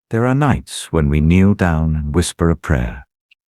There are nights when we kneel down and whisper a prayer,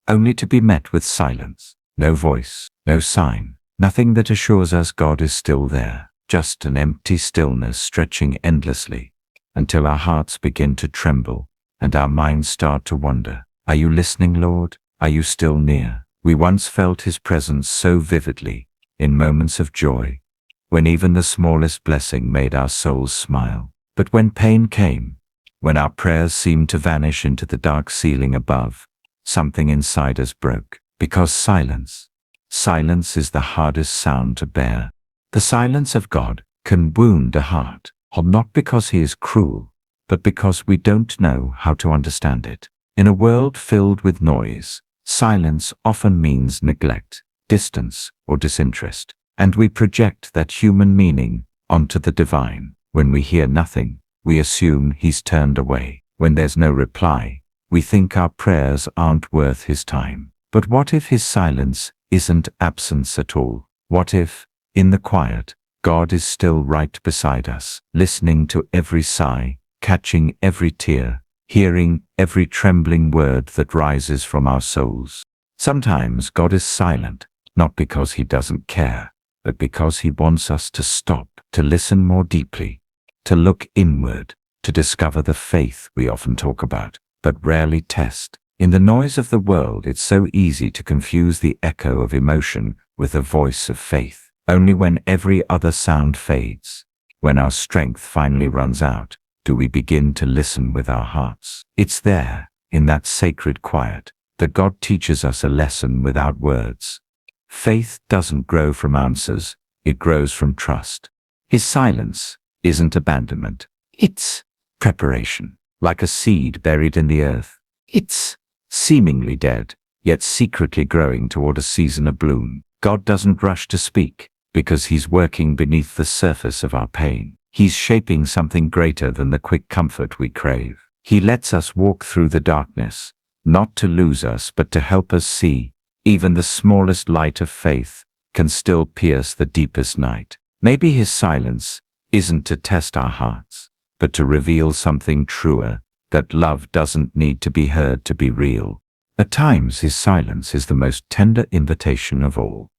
only to be met with silence. No voice, no sign, nothing that assures us God is still there. Just an empty stillness stretching endlessly, until our hearts begin to tremble and our minds start to wonder. Are you listening, Lord? Are you still near? We once felt His presence so vividly, in moments of joy, when even the smallest blessing made our souls smile. But when pain came, when our prayers seemed to vanish into the dark ceiling above, something inside us broke. Because silence is the hardest sound to bear. The silence of God can wound a heart, not because He is cruel, but because we don't know how to understand it. In a world filled with noise, silence often means neglect, distance, or disinterest, and we project that human meaning onto the divine. When we hear nothing, we assume He's turned away. When there's no reply, we think our prayers aren't worth His time. But what if His silence isn't absence at all? What if, in the quiet, God is still right beside us, listening to every sigh, catching every tear, hearing every trembling word that rises from our souls? Sometimes God is silent, not because He doesn't care, but because He wants us to stop, to listen more deeply, to look inward, to discover the faith we often talk about, but rarely test. In the noise of the world, it's so easy to confuse the echo of emotion with the voice of faith. Only when every other sound fades, when our strength finally runs out, do we begin to listen with our hearts. It's there, in that sacred quiet, that God teaches us a lesson without words. Faith doesn't grow from answers, it grows from trust. His silence isn't abandonment, it's preparation. Like a seed buried in the earth, it's seemingly dead, yet secretly growing toward a season of bloom. God doesn't rush to speak, because He's working beneath the surface of our pain. He's shaping something greater than the quick comfort we crave. He lets us walk through the darkness, not to lose us, but to help us see. Even the smallest light of faith can still pierce the deepest night. Maybe His silence isn't to test our hearts, but to reveal something truer, that love doesn't need to be heard to be real. At times His silence is the most tender invitation of all.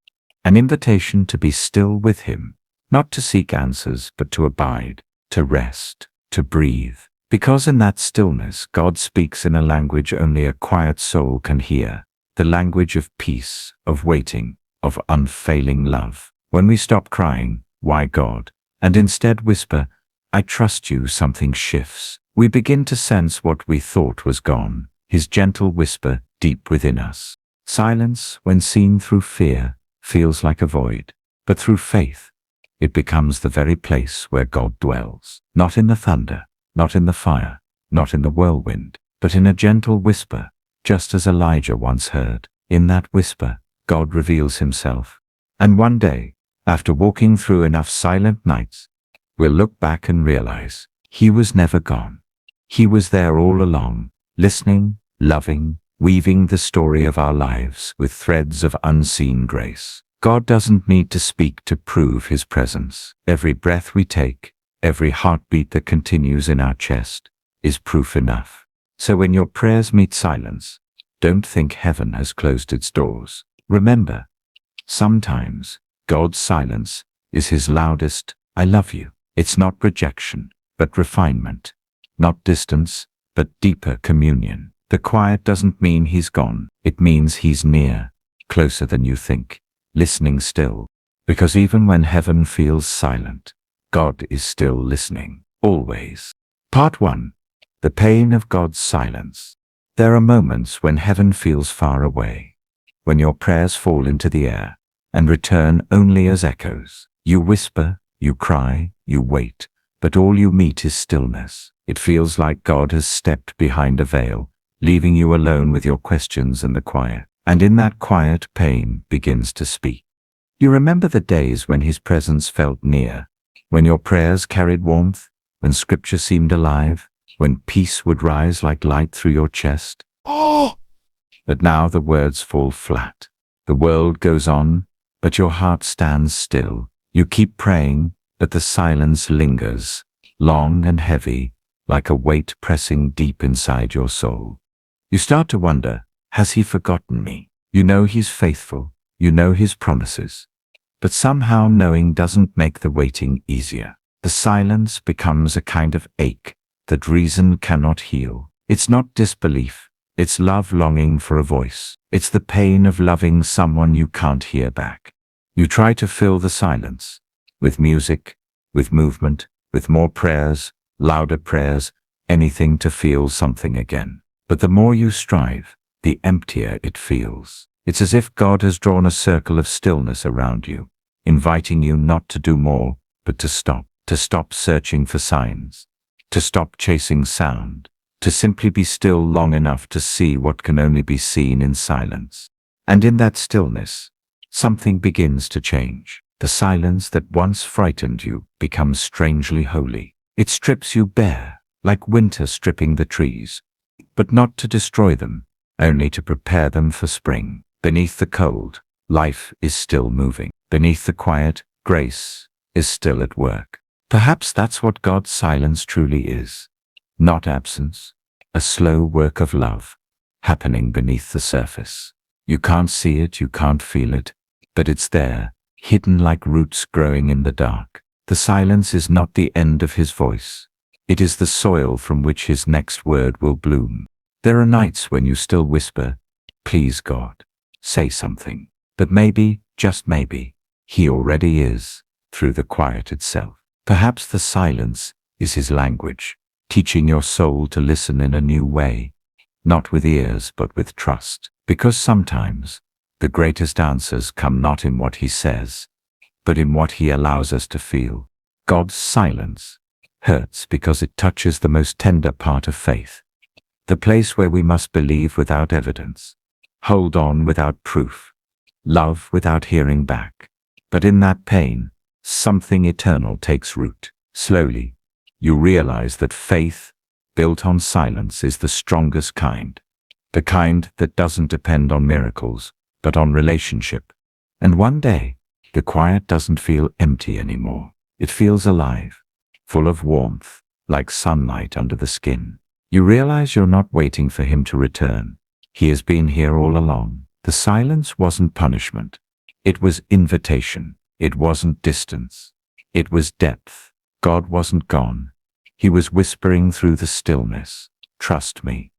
An invitation to be still with Him, not to seek answers, but to abide, to rest, to breathe. Because in that stillness, God speaks in a language only a quiet soul can hear, the language of peace, of waiting, of unfailing love. When we stop crying, "Why God?" and instead whisper, "I trust you," something shifts. We begin to sense what we thought was gone, His gentle whisper deep within us. Silence, when seen through fear, feels like a void, but through faith, it becomes the very place where God dwells. Not in the thunder, not in the fire, not in the whirlwind, but in a gentle whisper, just as Elijah once heard. In that whisper, God reveals Himself. And one day, after walking through enough silent nights, we'll look back and realize He was never gone. He was there all along, listening, loving, weaving the story of our lives with threads of unseen grace. God doesn't need to speak to prove His presence. Every breath we take, every heartbeat that continues in our chest, is proof enough. So when your prayers meet silence, don't think heaven has closed its doors. Remember, sometimes God's silence is His loudest "I love you." It's not rejection, but refinement. Not distance, but deeper communion. The quiet doesn't mean He's gone. It means He's near, closer than you think, listening still. Because even when heaven feels silent, God is still listening, always. Part 1. The pain of God's silence. There are moments when heaven feels far away, when your prayers fall into the air and return only as echoes. You whisper, you cry, you wait, but all you meet is stillness. It feels like God has stepped behind a veil, leaving you alone with your questions and the quiet. And in that quiet, pain begins to speak. You remember the days when His presence felt near, when your prayers carried warmth, when Scripture seemed alive, when peace would rise like light through your chest. But now the words fall flat. The world goes on, but your heart stands still. You keep praying, but the silence lingers, long and heavy, like a weight pressing deep inside your soul. You start to wonder, has he forgotten me? You know he's faithful, you know his promises. But somehow knowing doesn't make the waiting easier. The silence becomes a kind of ache that reason cannot heal. It's not disbelief, it's love longing for a voice. It's the pain of loving someone you can't hear back. You try to fill the silence with music, with movement, with more prayers, louder prayers, anything to feel something again. But the more you strive, the emptier it feels. It's as if God has drawn a circle of stillness around you, inviting you not to do more, but to stop searching for signs, to stop chasing sound, to simply be still long enough to see what can only be seen in silence. And in that stillness, something begins to change. The silence that once frightened you becomes strangely holy. It strips you bare, like winter stripping the trees, but not to destroy them, only to prepare them for spring. Beneath the cold, life is still moving. Beneath the quiet, grace is still at work. Perhaps that's what God's silence truly is. Not absence, a slow work of love, happening beneath the surface. You can't see it, you can't feel it, but it's there, hidden like roots growing in the dark. The silence is not the end of his voice. It is the soil from which his next word will bloom. There are nights when you still whisper, "Please God, say something." But maybe, just maybe, he already is, through the quiet itself. Perhaps the silence is his language, teaching your soul to listen in a new way, not with ears but with trust. Because sometimes, the greatest answers come not in what he says, but in what he allows us to feel. God's silence hurts because it touches the most tender part of faith, the place where we must believe without evidence, hold on without proof, love without hearing back. But in that pain, something eternal takes root. Slowly, you realize that faith, built on silence, is the strongest kind. The kind that doesn't depend on miracles, but on relationship. And one day, the quiet doesn't feel empty anymore. It feels alive, full of warmth, like sunlight under the skin. You realize you're not waiting for him to return. He has been here all along. The silence wasn't punishment. It was invitation. It wasn't distance. It was depth. God wasn't gone. He was whispering through the stillness, "Trust me."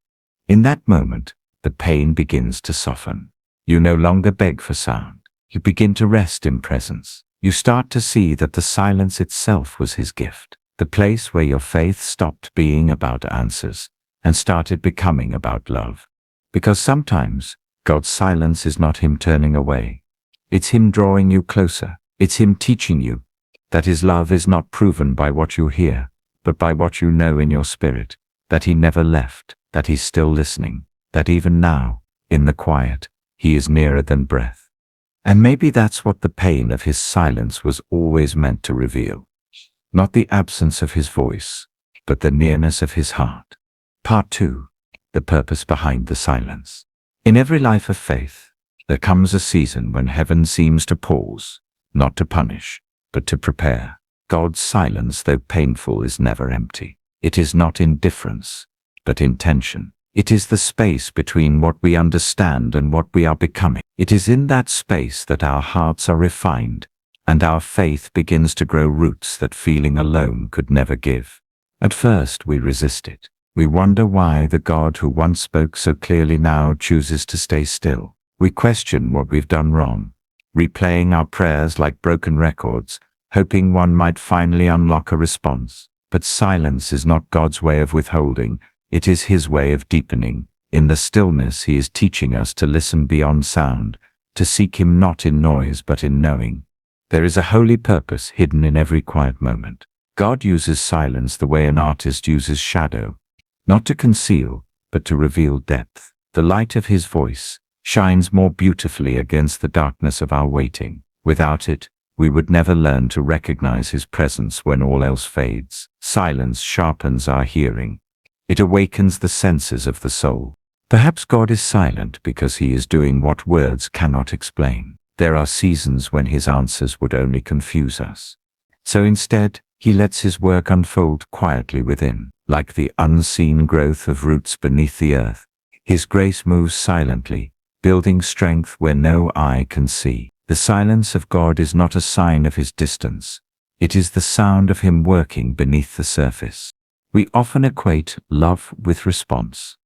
In that moment, the pain begins to soften. You no longer beg for sound. You begin to rest in presence. You start to see that the silence itself was his gift, the place where your faith stopped being about answers and started becoming about love. Because sometimes, God's silence is not him turning away. It's him drawing you closer. It's him teaching you that his love is not proven by what you hear, but by what you know in your spirit, that he never left, that he's still listening, that even now, in the quiet, he is nearer than breath. And maybe that's what the pain of his silence was always meant to reveal. Not the absence of his voice, but the nearness of his heart. Part 2. The purpose behind the silence. In every life of faith, there comes a season when heaven seems to pause, not to punish, but to prepare. God's silence, though painful, is never empty. It is not indifference, but intention. It is the space between what we understand and what we are becoming. It is in that space that our hearts are refined, and our faith begins to grow roots that feeling alone could never give. At first we resist it. We wonder why the God who once spoke so clearly now chooses to stay still. We question what we've done wrong, replaying our prayers like broken records, hoping one might finally unlock a response. But silence is not God's way of withholding. It is his way of deepening. In the stillness, he is teaching us to listen beyond sound, to seek him not in noise but in knowing. There is a holy purpose hidden in every quiet moment. God uses silence the way an artist uses shadow, not to conceal, but to reveal depth. The light of his voice shines more beautifully against the darkness of our waiting. Without it, we would never learn to recognize his presence when all else fades. Silence sharpens our hearing. It awakens the senses of the soul. Perhaps God is silent because he is doing what words cannot explain. There are seasons when his answers would only confuse us. So instead, he lets his work unfold quietly within. like the unseen growth of roots beneath the earth. His grace moves silently, building strength where no eye can see. The silence of God is not a sign of his distance. It is the sound of him working beneath the surface. We often equate love with response.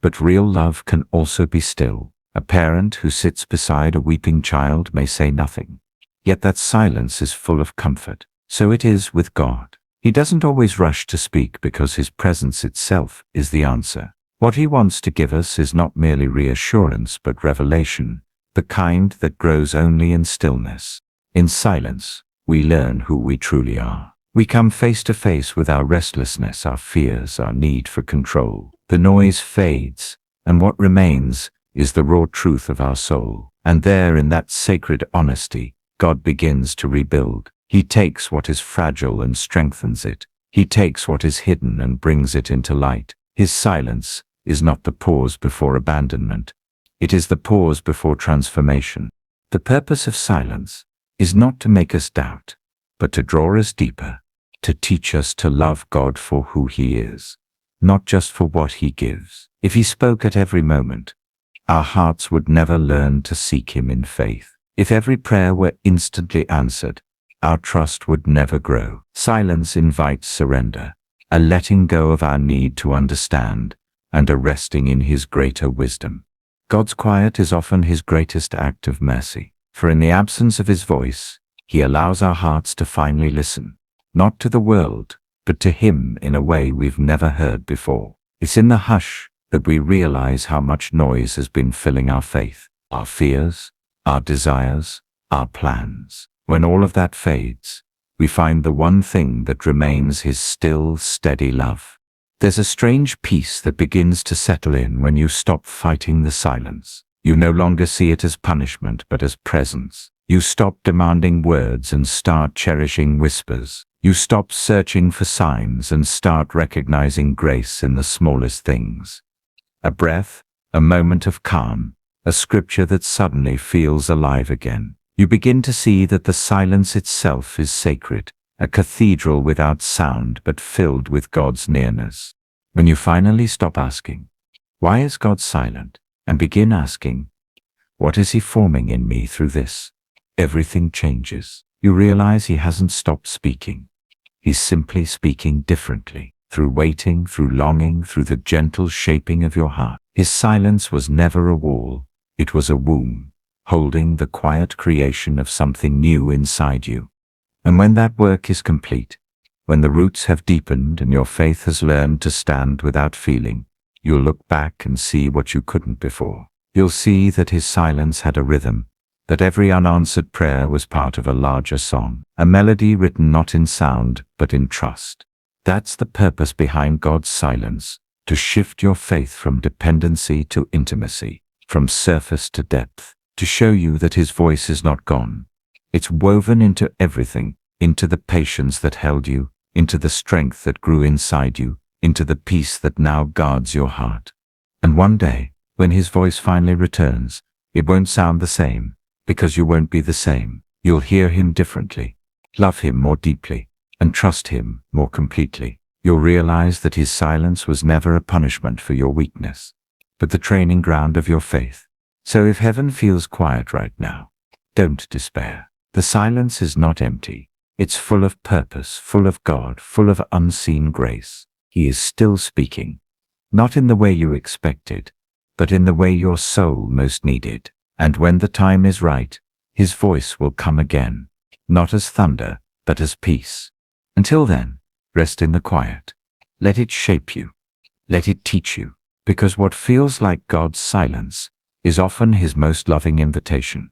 But real love can also be still. A parent who sits beside a weeping child may say nothing. Yet that silence is full of comfort. So it is with God. He doesn't always rush to speak because his presence itself is the answer. What he wants to give us is not merely reassurance but revelation, the kind that grows only in stillness. In silence, we learn who we truly are. We come face to face with our restlessness, our fears, our need for control. The noise fades, and what remains is the raw truth of our soul. And there, in that sacred honesty, God begins to rebuild. He takes what is fragile and strengthens it. He takes what is hidden and brings it into light. His silence is not the pause before abandonment. It is the pause before transformation. The purpose of silence is not to make us doubt, but to draw us deeper, to teach us to love God for who he is, not just for what he gives. If he spoke at every moment, our hearts would never learn to seek him in faith. If every prayer were instantly answered, our trust would never grow. Silence invites surrender, a letting go of our need to understand, and a resting in his greater wisdom. God's quiet is often his greatest act of mercy, for in the absence of his voice, he allows our hearts to finally listen, not to the world, but to him in a way we've never heard before. It's in the hush that we realize how much noise has been filling our faith, our fears, our desires, our plans. When all of that fades, we find the one thing that remains, his still, steady love. There's a strange peace that begins to settle in when you stop fighting the silence. You no longer see it as punishment but as presence. You stop demanding words and start cherishing whispers. You stop searching for signs and start recognizing grace in the smallest things. A breath, a moment of calm, a scripture that suddenly feels alive again. You begin to see that the silence itself is sacred, a cathedral without sound but filled with God's nearness. When you finally stop asking, "Why is God silent?" and begin asking, "What is he forming in me through this?" everything changes. You realize he hasn't stopped speaking. He's simply speaking differently, through waiting, through longing, through the gentle shaping of your heart. His silence was never a wall, it was a womb, holding the quiet creation of something new inside you. And when that work is complete, when the roots have deepened and your faith has learned to stand without feeling, you'll look back and see what you couldn't before. You'll see that his silence had a rhythm, that every unanswered prayer was part of a larger song, a melody written not in sound but in trust. That's the purpose behind God's silence, to shift your faith from dependency to intimacy, from surface to depth, to show you that his voice is not gone. It's woven into everything, into the patience that held you, into the strength that grew inside you, into the peace that now guards your heart. And one day, when his voice finally returns, it won't sound the same, because you won't be the same. You'll hear him differently, love him more deeply, and trust him more completely. You'll realize that his silence was never a punishment for your weakness, but the training ground of your faith. So if heaven feels quiet right now, don't despair. The silence is not empty. It's full of purpose, full of God, full of unseen grace. He is still speaking, not in the way you expected, but in the way your soul most needed. And when the time is right, his voice will come again, not as thunder, but as peace. Until then, rest in the quiet. Let it shape you. Let it teach you. Because what feels like God's silence is often his most loving invitation.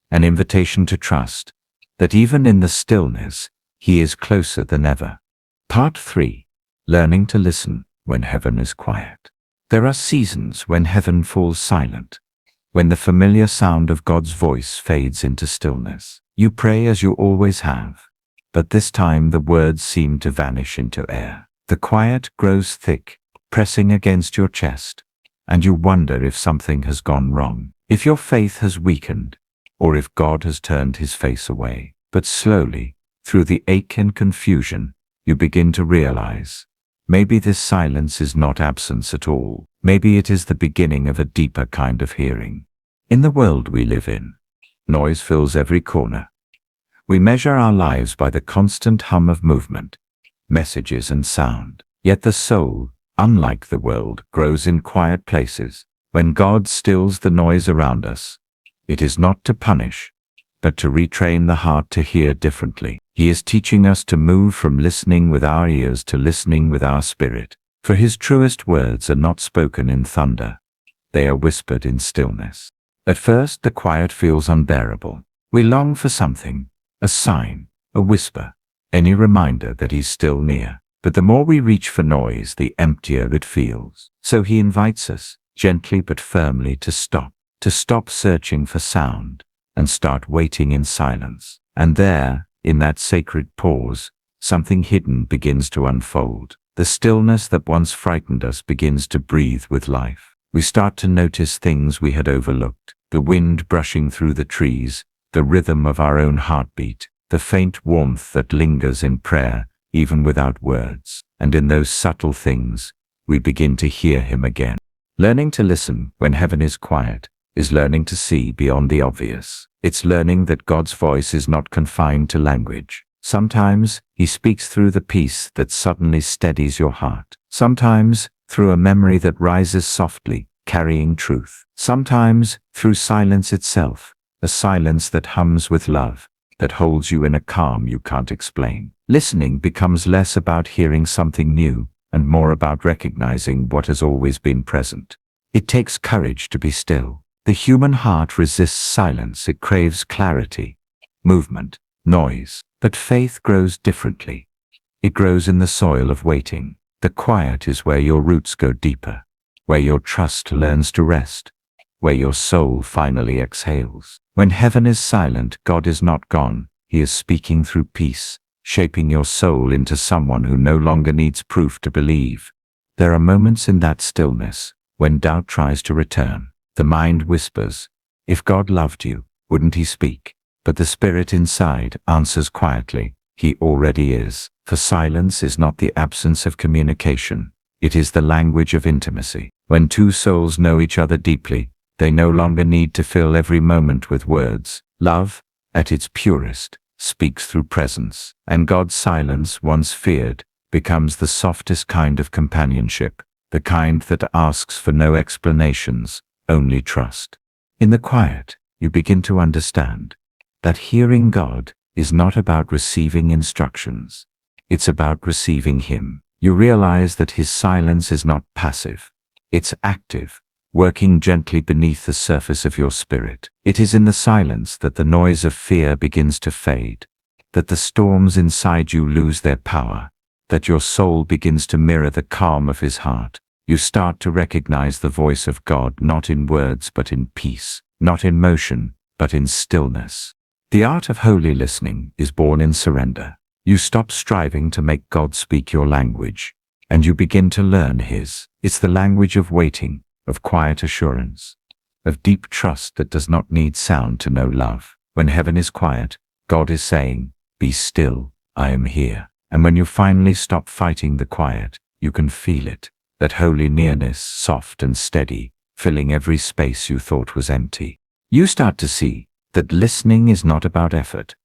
An invitation to trust that even in the stillness, he is closer than ever. Part 3. Learning to listen when heaven is quiet. There are seasons when heaven falls silent, when the familiar sound of God's voice fades into stillness. You pray as you always have, but this time the words seem to vanish into air. The quiet grows thick, pressing against your chest, and you wonder if something has gone wrong, if your faith has weakened, or if God has turned his face away. But slowly, through the ache and confusion, you begin to realize, Maybe this silence is not absence at all. Maybe it is the beginning of a deeper kind of hearing. In the world we live in, noise fills every corner. We measure our lives by the constant hum of movement, messages and sound. Yet the soul, unlike the world, grows in quiet places. When God stills the noise around us, it is not to punish, but to retrain the heart to hear differently. He is teaching us to move from listening with our ears to listening with our spirit. For his truest words are not spoken in thunder. They are whispered in stillness. At first, the quiet feels unbearable. We long for something, a sign, a whisper, any reminder that he's still near. But the more we reach for noise, the emptier it feels. So he invites us, gently but firmly, to stop searching for sound, and start waiting in silence. And there, in that sacred pause, something hidden begins to unfold. The stillness that once frightened us begins to breathe with life. We start to notice things we had overlooked. The wind brushing through the trees, the rhythm of our own heartbeat, the faint warmth that lingers in prayer, even without words. And in those subtle things, we begin to hear him again. Learning to listen when heaven is quiet is learning to see beyond the obvious. It's learning that God's voice is not confined to language. Sometimes he speaks through the peace that suddenly steadies your heart. Sometimes through a memory that rises softly, carrying truth. Sometimes through silence itself, a silence that hums with love, that holds you in a calm you can't explain. Listening becomes less about hearing something new and more about recognizing what has always been present. It takes courage to be still. The human heart resists silence. It craves clarity, movement, noise. But faith grows differently. It grows in the soil of waiting. The quiet is where your roots go deeper, where your trust learns to rest, where your soul finally exhales. When heaven is silent, God is not gone. He is speaking through peace, shaping your soul into someone who no longer needs proof to believe. There are moments in that stillness when doubt tries to return. The mind whispers, if God loved you, wouldn't he speak? But the spirit inside answers quietly, he already is. For silence is not the absence of communication. It is the language of intimacy. When two souls know each other deeply, they no longer need to fill every moment with words. Love, at its purest, speaks through presence. And God's silence, once feared, becomes the softest kind of companionship, the kind that asks for no explanations, only trust. In the quiet, you begin to understand that hearing God is not about receiving instructions. It's about receiving him. You realize that his silence is not passive. It's active, working gently beneath the surface of your spirit. It is in the silence that the noise of fear begins to fade, that the storms inside you lose their power, that your soul begins to mirror the calm of his heart. You start to recognize the voice of God not in words but in peace, not in motion but in stillness. The art of holy listening is born in surrender. You stop striving to make God speak your language, and you begin to learn his. It's the language of waiting, of quiet assurance, of deep trust that does not need sound to know love. When heaven is quiet, God is saying, be still, I am here. And when you finally stop fighting the quiet, you can feel it, that holy nearness, soft and steady, filling every space you thought was empty. You start to see that listening is not about effort,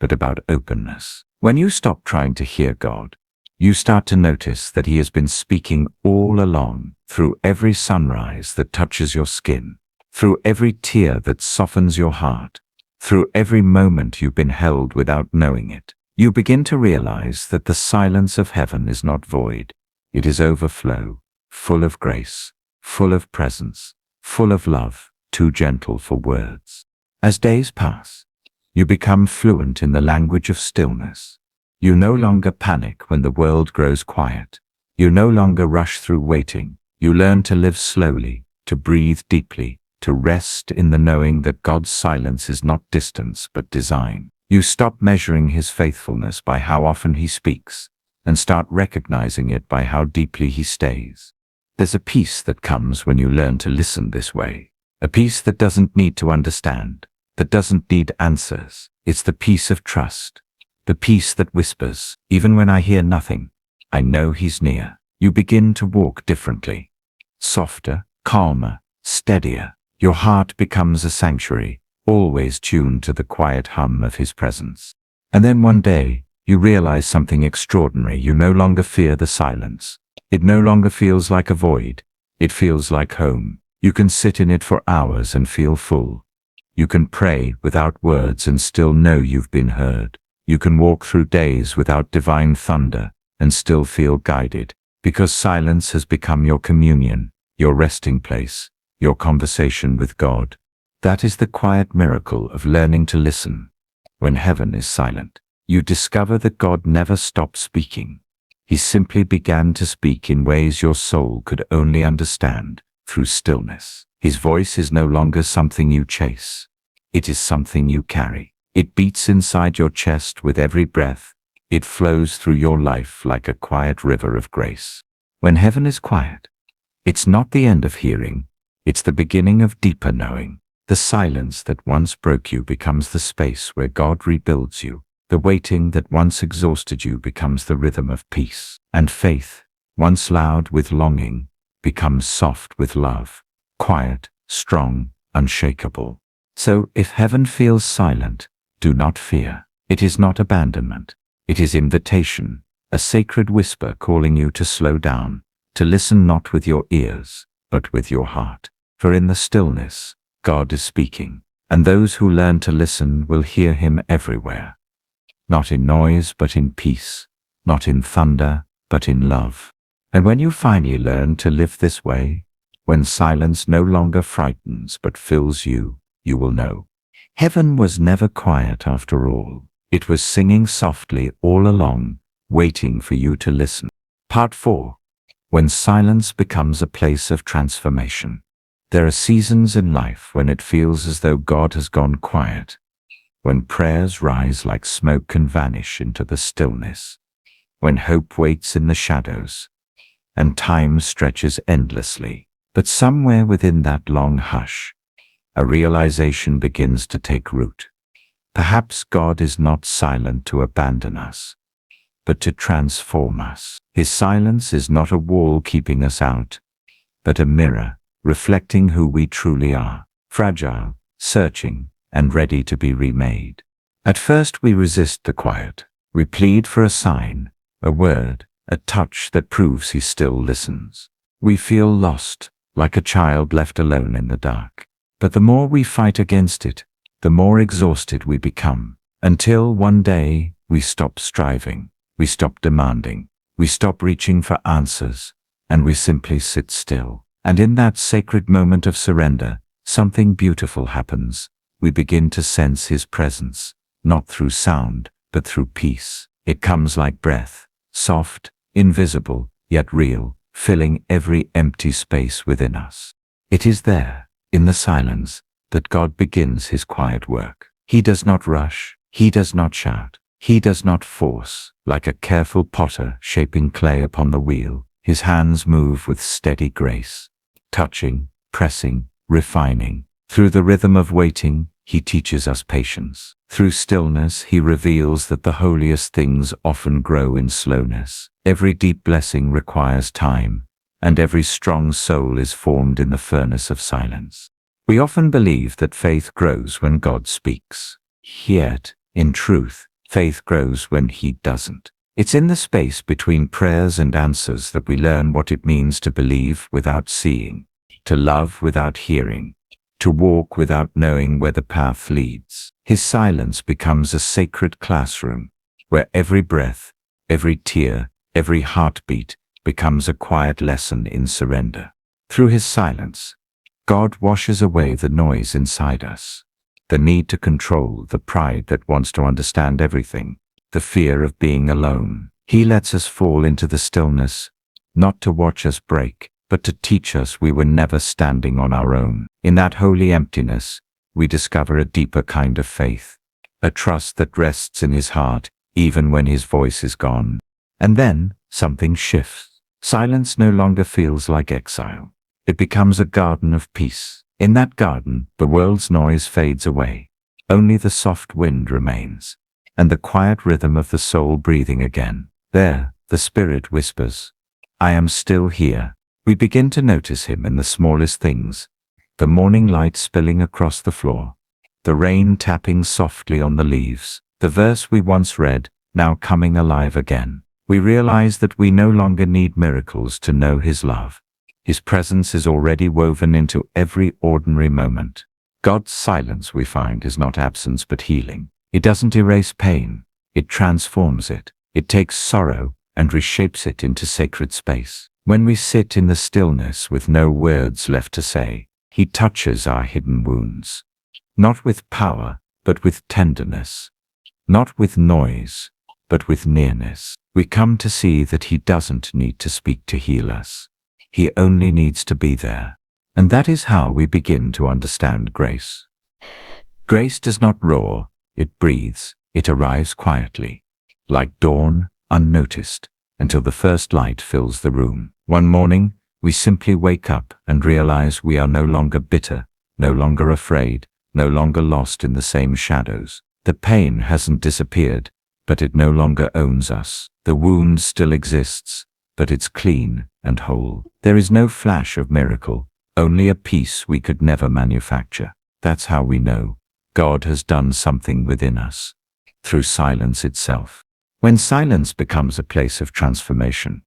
but about openness. When you stop trying to hear God, you start to notice that he has been speaking all along, through every sunrise that touches your skin, through every tear that softens your heart, through every moment you've been held without knowing it. You begin to realize that the silence of heaven is not void. It is overflow, full of grace, full of presence, full of love, too gentle for words. As days pass, you become fluent in the language of stillness. You no longer panic when the world grows quiet. You no longer rush through waiting. You learn to live slowly, to breathe deeply, to rest in the knowing that God's silence is not distance but design. You stop measuring his faithfulness by how often he speaks, and start recognizing it by how deeply he stays. There's a peace that comes when you learn to listen this way. A peace that doesn't need to understand, that doesn't need answers. It's the peace of trust. The peace that whispers, even when I hear nothing, I know he's near. You begin to walk differently. Softer, calmer, steadier. Your heart becomes a sanctuary, always tuned to the quiet hum of His presence. And then one day, you realize something extraordinary. You no longer fear the silence. It no longer feels like a void. It feels like home. You can sit in it for hours and feel full. You can pray without words and still know you've been heard. You can walk through days without divine thunder and still feel guided, because silence has become your communion, your resting place, your conversation with God. That is the quiet miracle of learning to listen. When heaven is silent, you discover that God never stopped speaking. He simply began to speak in ways your soul could only understand, through stillness. His voice is no longer something you chase. It is something you carry. It beats inside your chest with every breath. It flows through your life like a quiet river of grace. When heaven is quiet, it's not the end of hearing. It's the beginning of deeper knowing. The silence that once broke you becomes the space where God rebuilds you. The waiting that once exhausted you becomes the rhythm of peace. And faith, once loud with longing, becomes soft with love. Quiet, strong, unshakable. So, if heaven feels silent, do not fear. It is not abandonment. It is invitation, a sacred whisper calling you to slow down, to listen not with your ears, but with your heart. For in the stillness, God is speaking, and those who learn to listen will hear Him everywhere. Not in noise, but in peace. Not in thunder, but in love. And when you finally learn to live this way, when silence no longer frightens but fills you, you will know. Heaven was never quiet after all. It was singing softly all along, waiting for you to listen. Part 4. When silence becomes a place of transformation. There are seasons in life when it feels as though God has gone quiet. When prayers rise like smoke and vanish into the stillness. When hope waits in the shadows. And time stretches endlessly. But somewhere within that long hush, a realization begins to take root. Perhaps God is not silent to abandon us, but to transform us. His silence is not a wall keeping us out, but a mirror reflecting who we truly are, fragile, searching, and ready to be remade. At first we resist the quiet. We plead for a sign, a word, a touch that proves He still listens. We feel lost, like a child left alone in the dark. But the more we fight against it, the more exhausted we become, until one day we stop striving, we stop demanding, we stop reaching for answers, and we simply sit still. And in that sacred moment of surrender, something beautiful happens. We begin to sense His presence, not through sound, but through peace. It comes like breath, soft, invisible, yet real, filling every empty space within us. It is there, in the silence, that God begins His quiet work. He does not rush, He does not shout, He does not force. Like a careful potter shaping clay upon the wheel, His hands move with steady grace, touching, pressing, refining. Through the rhythm of waiting, He teaches us patience. Through stillness, He reveals that the holiest things often grow in slowness. Every deep blessing requires time, and every strong soul is formed in the furnace of silence. We often believe that faith grows when God speaks. Yet, in truth, faith grows when He doesn't. It's in the space between prayers and answers that we learn what it means to believe without seeing, to love without hearing, to walk without knowing where the path leads. His silence becomes a sacred classroom, where every breath, every tear, every heartbeat becomes a quiet lesson in surrender. Through His silence, God washes away the noise inside us, the need to control, the pride that wants to understand everything, the fear of being alone. He lets us fall into the stillness, not to watch us break, but to teach us we were never standing on our own. In that holy emptiness, we discover a deeper kind of faith, a trust that rests in His heart, even when His voice is gone. And then, something shifts. Silence no longer feels like exile. It becomes a garden of peace. In that garden, the world's noise fades away. Only the soft wind remains, and the quiet rhythm of the soul breathing again. There, the Spirit whispers, I am still here. We begin to notice him in the smallest things. The morning light spilling across the floor. The rain tapping softly on the leaves. The verse we once read, now coming alive again. We realize that we no longer need miracles to know his love. His presence is already woven into every ordinary moment. God's silence, we find, is not absence but healing. It doesn't erase pain. It transforms it. It takes sorrow and reshapes it into sacred space. When we sit in the stillness with no words left to say, he touches our hidden wounds. Not with power, but with tenderness. Not with noise, but with nearness. We come to see that he doesn't need to speak to heal us. He only needs to be there. And that is how we begin to understand grace. Grace does not roar, it breathes, it arrives quietly, like dawn, unnoticed, until the first light fills the room. One morning, we simply wake up and realize we are no longer bitter, no longer afraid, no longer lost in the same shadows. The pain hasn't disappeared, but it no longer owns us. The wound still exists, but it's clean and whole. There is no flash of miracle, only a peace we could never manufacture. That's how we know God has done something within us, through silence itself. When silence becomes a place of transformation,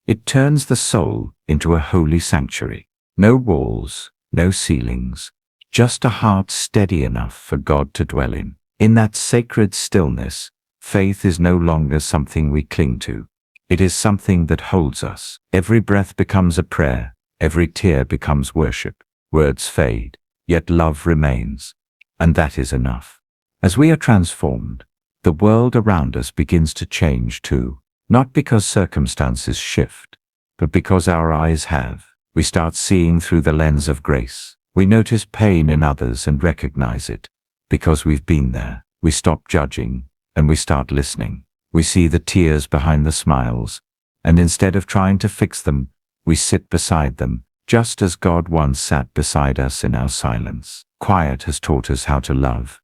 it turns the soul into a holy sanctuary. No walls, no ceilings, just a heart steady enough for God to dwell in. In that sacred stillness, faith is no longer something we cling to. It is something that holds us. Every breath becomes a prayer. Every tear becomes worship. Words fade, yet love remains. And that is enough. As we are transformed, the world around us begins to change too. Not because circumstances shift, but because our eyes have. We start seeing through the lens of grace. We notice pain in others and recognize it. Because we've been there, we stop judging and we start listening. We see the tears behind the smiles, and instead of trying to fix them, we sit beside them, just as God once sat beside us in our silence. Quiet has taught us how to love,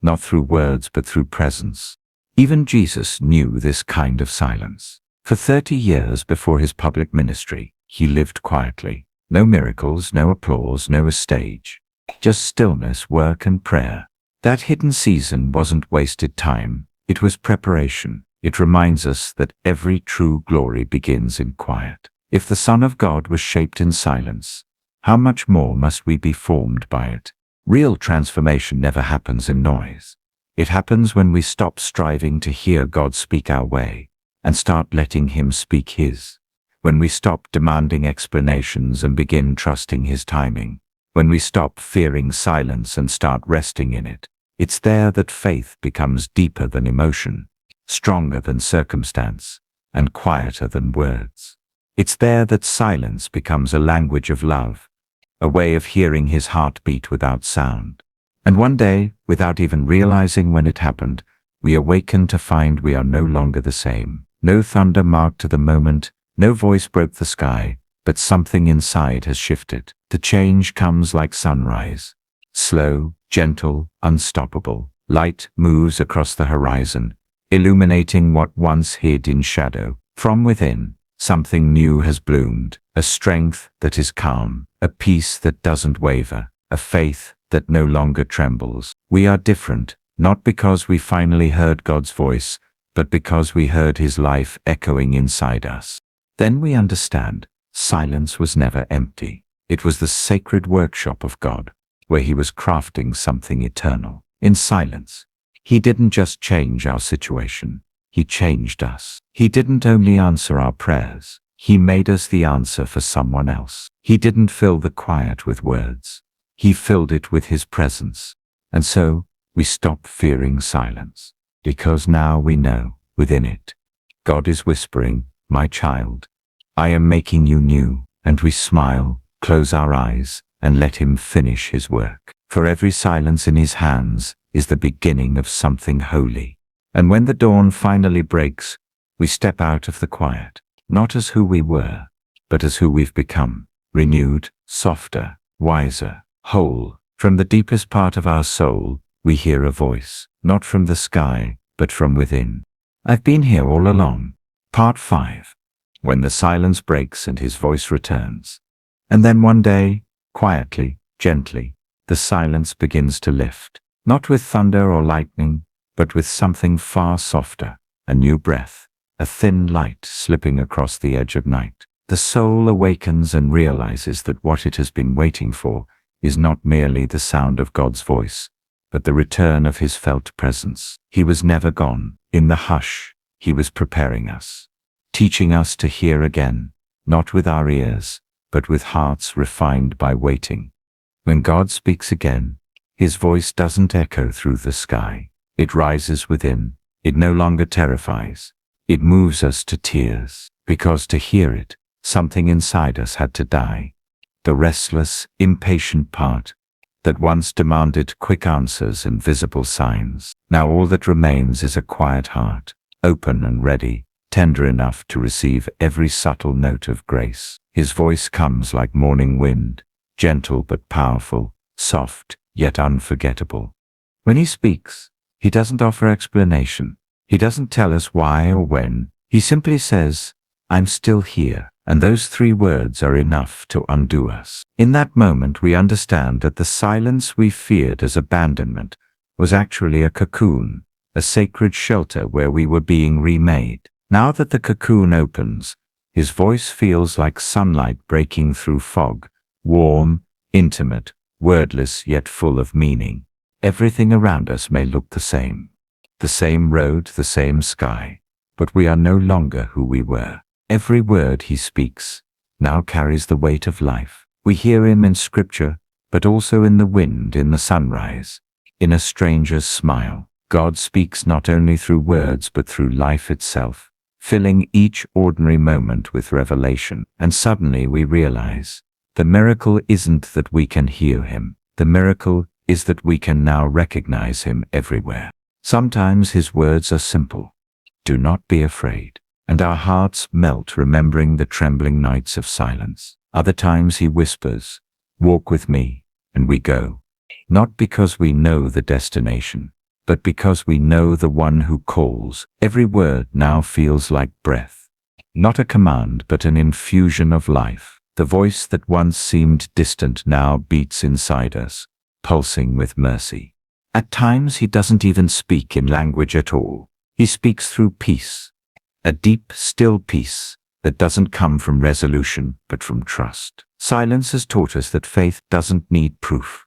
not through words but through presence. Even Jesus knew this kind of silence. For 30 years before his public ministry, he lived quietly. No miracles, no applause, no stage. Just stillness, work, and prayer. That hidden season wasn't wasted time. It was preparation. It reminds us that every true glory begins in quiet. If the Son of God was shaped in silence, how much more must we be formed by it? Real transformation never happens in noise. It happens when we stop striving to hear God speak our way and start letting him speak his. When we stop demanding explanations and begin trusting his timing. When we stop fearing silence and start resting in it. It's there that faith becomes deeper than emotion, stronger than circumstance, and quieter than words. It's there that silence becomes a language of love, a way of hearing his heartbeat without sound. And one day, without even realizing when it happened, we awaken to find we are no longer the same. No thunder marked the moment, no voice broke the sky, but something inside has shifted. The change comes like sunrise. Slow, gentle, unstoppable. Light moves across the horizon, illuminating what once hid in shadow. From within, something new has bloomed, a strength that is calm, a peace that doesn't waver, a faith that no longer trembles. We are different, not because we finally heard God's voice, but because we heard his life echoing inside us. Then we understand, silence was never empty. It was the sacred workshop of God, where he was crafting something eternal. In silence, he didn't just change our situation, he changed us. He didn't only answer our prayers, he made us the answer for someone else. He didn't fill the quiet with words, he filled it with his presence. And so, we stop fearing silence, because now we know, within it, God is whispering, "My child, I am making you new." And we smile, close our eyes, and let him finish his work. For every silence in his hands is the beginning of something holy. And when the dawn finally breaks, we step out of the quiet, not as who we were, but as who we've become, renewed, softer, wiser, whole. From the deepest part of our soul, we hear a voice, not from the sky, but from within. I've been here all along. Part 5. when the silence breaks and his voice returns. And then one day, quietly, gently, the silence begins to lift, not with thunder or lightning, but with something far softer, a new breath, a thin light slipping across the edge of night. The soul awakens and realizes that what it has been waiting for is not merely the sound of God's voice, but the return of his felt presence. He was never gone. In the hush, he was preparing us, teaching us to hear again, not with our ears, but with hearts refined by waiting. When God speaks again, his voice doesn't echo through the sky. It rises within. It no longer terrifies. It moves us to tears, because to hear it, something inside us had to die. The restless, impatient part that once demanded quick answers and visible signs. Now all that remains is a quiet heart, open and ready, tender enough to receive every subtle note of grace. His voice comes like morning wind, gentle but powerful, soft yet unforgettable. When he speaks, he doesn't offer explanation. He doesn't tell us why or when. He simply says, "I'm still here." And those 3 words are enough to undo us. In that moment, we understand that the silence we feared as abandonment was actually a cocoon, a sacred shelter where we were being remade. Now that the cocoon opens, his voice feels like sunlight breaking through fog, warm, intimate, wordless yet full of meaning. Everything around us may look the same road, the same sky, but we are no longer who we were. Every word he speaks now carries the weight of life. We hear him in scripture, but also in the wind, in the sunrise, in a stranger's smile. God speaks not only through words, but through life itself, filling each ordinary moment with revelation. And suddenly we realize, the miracle isn't that we can hear him. The miracle is that we can now recognize him everywhere. Sometimes his words are simple. Do not be afraid. And our hearts melt remembering the trembling nights of silence. Other times he whispers, "Walk with me," and we go. Not because we know the destination, but because we know the one who calls. Every word now feels like breath. Not a command, but an infusion of life. The voice that once seemed distant now beats inside us, pulsing with mercy. At times he doesn't even speak in language at all. He speaks through peace. A deep, still peace that doesn't come from resolution, but from trust. Silence has taught us that faith doesn't need proof.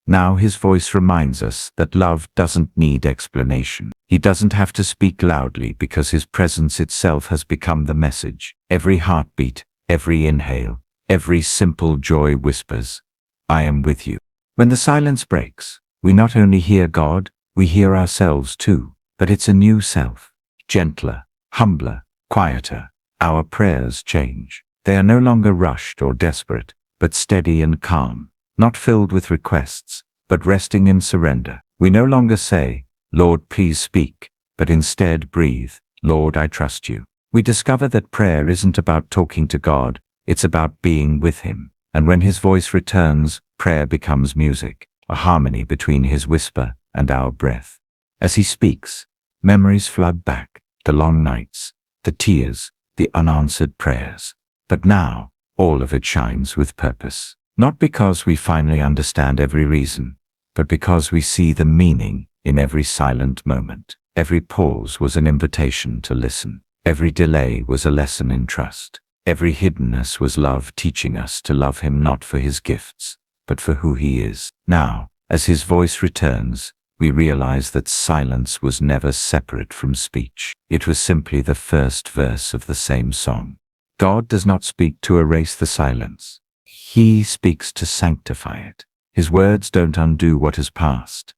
Now his voice reminds us that love doesn't need explanation. He doesn't have to speak loudly because his presence itself has become the message. Every heartbeat, every inhale, every simple joy whispers, "I am with you." When the silence breaks, we not only hear God, we hear ourselves too, but it's a new self, gentler, humbler, quieter. Our prayers change. They are no longer rushed or desperate, but steady and calm, not filled with requests, but resting in surrender. We no longer say, "Lord, please speak," but instead breathe, "Lord, I trust you." We discover that prayer isn't about talking to God, it's about being with him. And when his voice returns, prayer becomes music, a harmony between his whisper and our breath. As he speaks, memories flood back. The long nights, the tears, the unanswered prayers. But now, all of it shines with purpose. Not because we finally understand every reason, but because we see the meaning in every silent moment. Every pause was an invitation to listen. Every delay was a lesson in trust. Every hiddenness was love teaching us to love him not for his gifts, but for who he is. Now, as his voice returns, we realize that silence was never separate from speech. It was simply the first verse of the same song. God does not speak to erase the silence. He speaks to sanctify it. His words don't undo what has passed.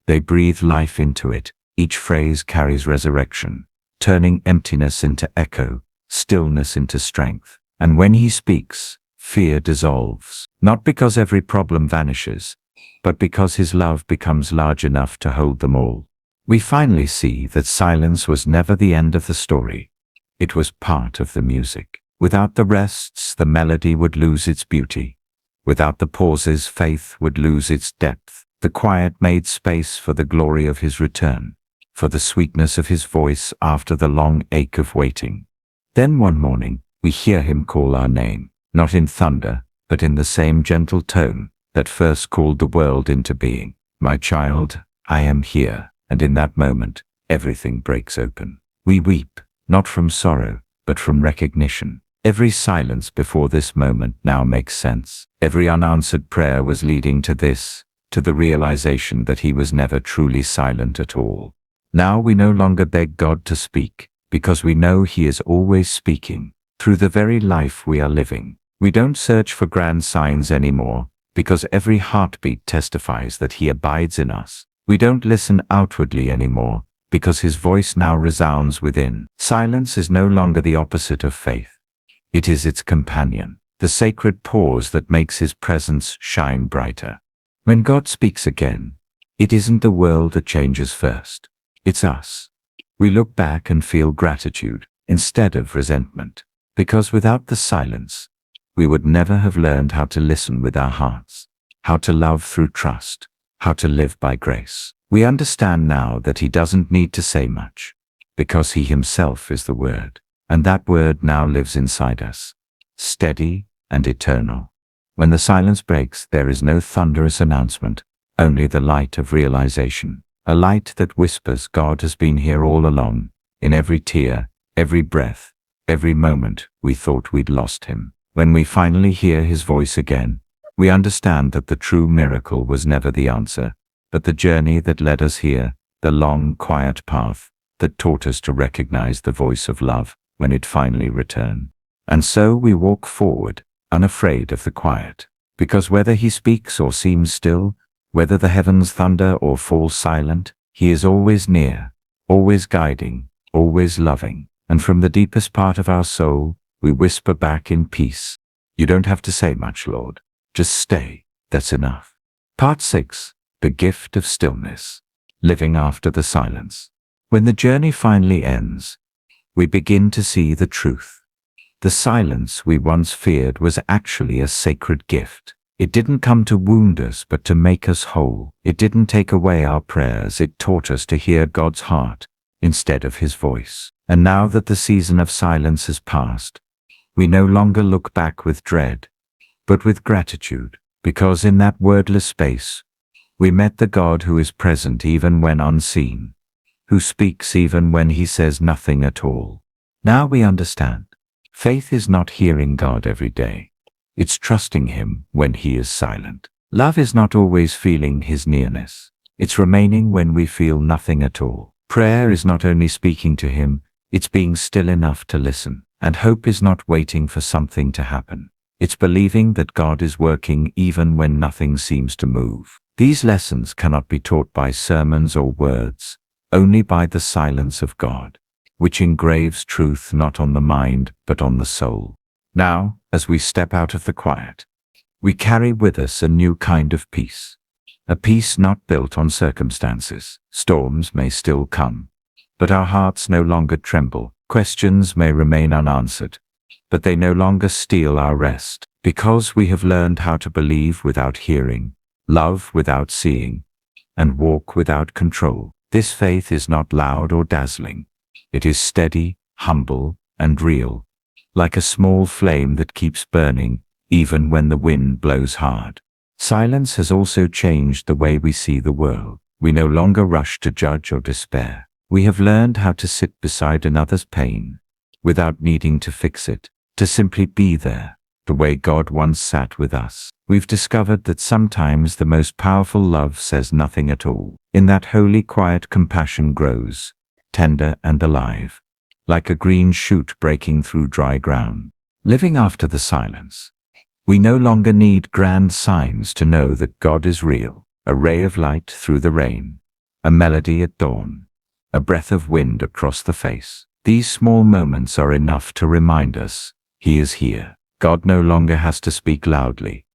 They breathe life into it. Each phrase carries resurrection, turning emptiness into echo, stillness into strength. And when he speaks, fear dissolves. Not because every problem vanishes, but because his love becomes large enough to hold them all. We finally see that silence was never the end of the story. It was part of the music. Without the rests, the melody would lose its beauty. Without the pauses, faith would lose its depth. The quiet made space for the glory of his return, for the sweetness of his voice after the long ache of waiting. Then one morning, We hear him call our name, not in thunder, but in the same gentle tone that first called the world into being. My child, I am here. And in that moment, everything breaks open. We weep, not from sorrow, but from recognition. Every silence before this moment now makes sense. Every unanswered prayer was leading to this, to the realization that he was never truly silent at all. Now we no longer beg God to speak, because we know he is always speaking, through the very life we are living. We don't search for grand signs anymore, because every heartbeat testifies that he abides in us. We don't listen outwardly anymore, because his voice now resounds within. Silence is no longer the opposite of faith. It is its companion, the sacred pause that makes his presence shine brighter. When God speaks again, it isn't the world that changes first. It's us. We look back and feel gratitude instead of resentment, because without the silence, we would never have learned how to listen with our hearts, how to love through trust, how to live by grace. We understand now that he doesn't need to say much, because he himself is the word, and that word now lives inside us, steady and eternal. When the silence breaks, there is no thunderous announcement, only the light of realization, a light that whispers God has been here all along, in every tear, every breath, every moment we thought we'd lost him. When we finally hear his voice again, we understand that the true miracle was never the answer, but the journey that led us here, the long, quiet path that taught us to recognize the voice of love when it finally returned. And so we walk forward, unafraid of the quiet, because whether he speaks or seems still, whether the heavens thunder or fall silent, he is always near, always guiding, always loving. And from the deepest part of our soul, we whisper back in peace, "You don't have to say much, Lord. Just stay. That's enough." Part 6. The gift of stillness. Living after the silence. When the journey finally ends, we begin to see the truth. The silence we once feared was actually a sacred gift. It didn't come to wound us, but to make us whole. It didn't take away our prayers. It taught us to hear God's heart instead of his voice. And now that the season of silence has passed, we no longer look back with dread, but with gratitude, because in that wordless space, we met the God who is present even when unseen, who speaks even when he says nothing at all. Now we understand. Faith is not hearing God every day. It's trusting him when he is silent. Love is not always feeling his nearness. It's remaining when we feel nothing at all. Prayer is not only speaking to him, it's being still enough to listen. And hope is not waiting for something to happen. It's believing that God is working even when nothing seems to move. These lessons cannot be taught by sermons or words, only by the silence of God, which engraves truth not on the mind but on the soul. Now, as we step out of the quiet, we carry with us a new kind of peace. A peace not built on circumstances. Storms may still come, but our hearts no longer tremble. Questions may remain unanswered, but they no longer steal our rest, because we have learned how to believe without hearing, love without seeing, and walk without control. This faith is not loud or dazzling. It is steady, humble, and real, like a small flame that keeps burning even when the wind blows hard. Silence has also changed the way we see the world. We no longer rush to judge or despair. We have learned how to sit beside another's pain, without needing to fix it, to simply be there, the way God once sat with us. We've discovered that sometimes the most powerful love says nothing at all. In that holy quiet, compassion grows, tender and alive, like a green shoot breaking through dry ground. Living after the silence, we no longer need grand signs to know that God is real. A ray of light through the rain, a melody at dawn, a breath of wind across the face. These small moments are enough to remind us he is here. God no longer has to speak loudly,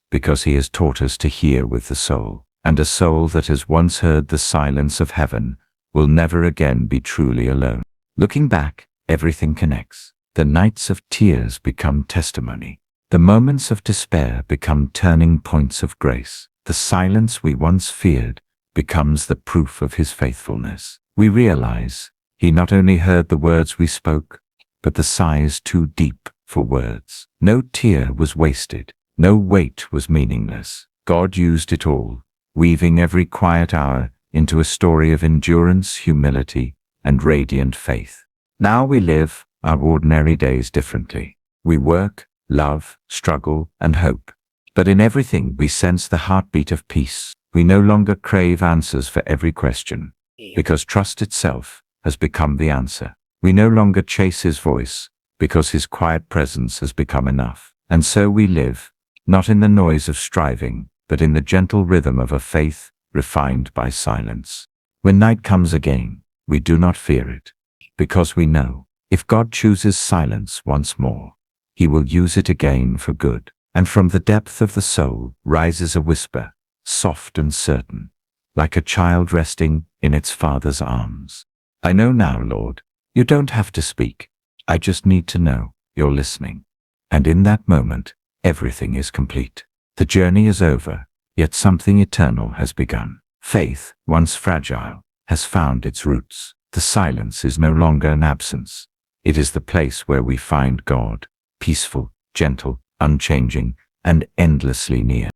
because he has taught us to hear with the soul. And a soul that has once heard the silence of heaven will never again be truly alone. Looking back, everything connects. The nights of tears become testimony. The moments of despair become turning points of grace. The silence we once feared becomes the proof of his faithfulness. We realize he not only heard the words we spoke, but the sighs too deep for words. No tear was wasted. No weight was meaningless. God used it all, weaving every quiet hour into a story of endurance, humility, and radiant faith. Now we live our ordinary days differently. We work, love, struggle, and hope. But in everything we sense the heartbeat of peace. We no longer crave answers for every question, because trust itself has become the answer. We no longer chase his voice, because his quiet presence has become enough. And so we live, not in the noise of striving, but in the gentle rhythm of a faith refined by silence. When night comes again, we do not fear it, because we know, if God chooses silence once more, he will use it again for good. And from the depth of the soul rises a whisper, soft and certain, like a child resting in its father's arms. I know now, Lord, you don't have to speak. I just need to know you're listening. And in that moment, everything is complete. The journey is over, yet something eternal has begun. Faith, once fragile, has found its roots. The silence is no longer an absence. It is the place where we find God, peaceful, gentle, unchanging, and endlessly near.